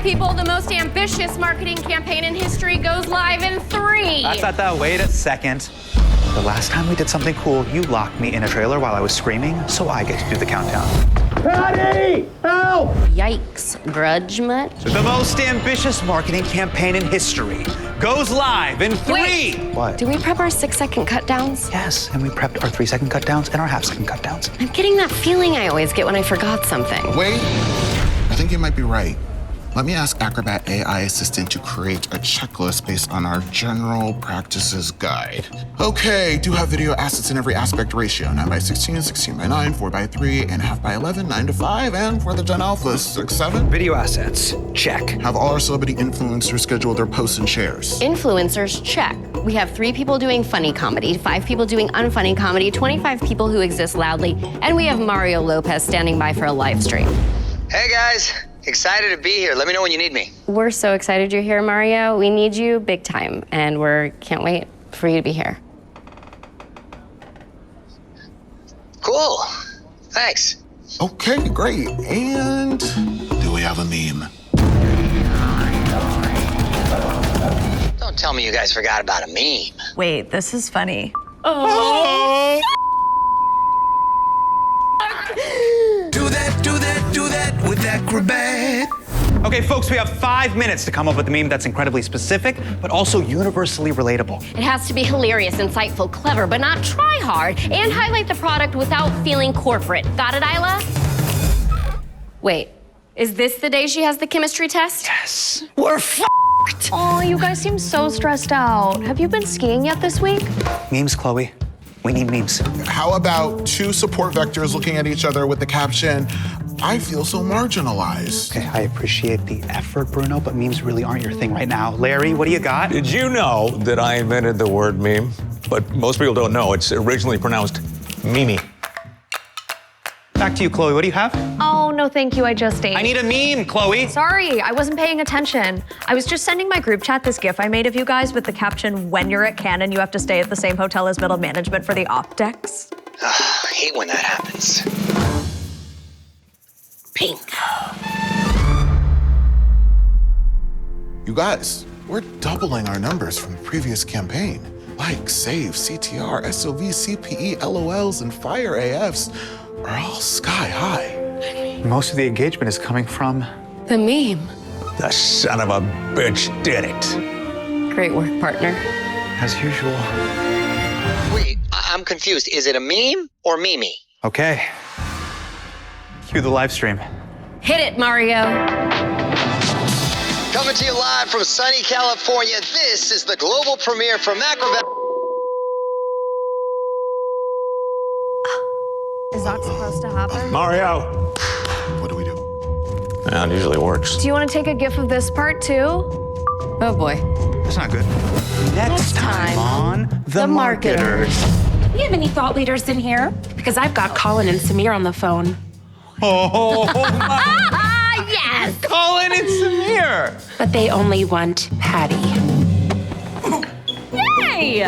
people, the most ambitious marketing campaign in history goes live in 3. That's not that. Wait a second. The last time we did something cool, you locked me in a trailer while I was screaming, so I get to do the countdown. Patty! Help! Yikes. Grudge much? The most ambitious marketing campaign in history goes live in 3. Wait. What? Do we prep our 6-second cut downs? Yes, and we prepped our 3-second cut downs and our half-second cut downs. I'm getting that feeling I always get when I forgot something. Wait, I think you might be right. Let me ask Acrobat AI Assistant to create a checklist based on our general practices guide. Okay, do have video assets in every aspect ratio. 9:16, 16:9, 4:3, and half by 11, 9:5, and for the Gen Alpha, 6:7. Video assets, check. Have all our celebrity influencers schedule their posts and shares. Influencers, check. We have 3 people doing funny comedy, 5 people doing unfunny comedy, 25 people who exist loudly, and we have Mario Lopez standing by for a live stream. Hey guys, excited to be here. Let me know when you need me. We're so excited you're here, Mario. We need you big time, and can't wait for you to be here. Cool. Thanks. Okay, great. And do we have a meme? Don't tell me you guys forgot about a meme. Wait, this is funny. Oh! Do that with Acrobat. Okay, folks, we have 5 minutes to come up with a meme that's incredibly specific, but also universally relatable. It has to be hilarious, insightful, clever, but not try hard, and highlight the product without feeling corporate. Got it, Isla? Wait, is this the day she has the chemistry test? Yes. We're f***ed. Oh, you guys seem so stressed out. Have you been skiing yet this week? Memes, Chloe. We need memes. How about 2 support vectors looking at each other with the caption, I feel so marginalized. Okay, I appreciate the effort, Bruno, but memes really aren't your thing right now. Larry, what do you got? Did you know that I invented the word meme? But most people don't know. It's originally pronounced Mimi. Back to you, Chloe. What do you have? Oh, no, thank you. I just ate. I need a meme, Chloe. Sorry, I wasn't paying attention. I was just sending my group chat this GIF I made of you guys with the caption, when you're at Cannes, you have to stay at the same hotel as middle management for the optics. I hate when that happens. Pink. You guys, we're doubling our numbers from the previous campaign. Like, save, CTR, SOV, CPE, LOLs, and fire AFs are all sky high. Most of the engagement is coming from... The meme. The son of a bitch did it. Great work, partner. As usual. Wait, I'm confused. Is it a meme or Mimi? Okay. Cue the live stream. Hit it, Mario. Coming to you live from sunny California, this is the global premiere from Acrobat. Is that supposed to happen? Mario. What do we do? Yeah, it usually works. Do you want to take a GIF of this part too? Oh boy. That's not good. Next time on The Marketers. Do we have any thought leaders in here? Because I've got Colin and Samir on the phone. Oh, my. Yes! Colin and Samir. But they only want Patty. Yay!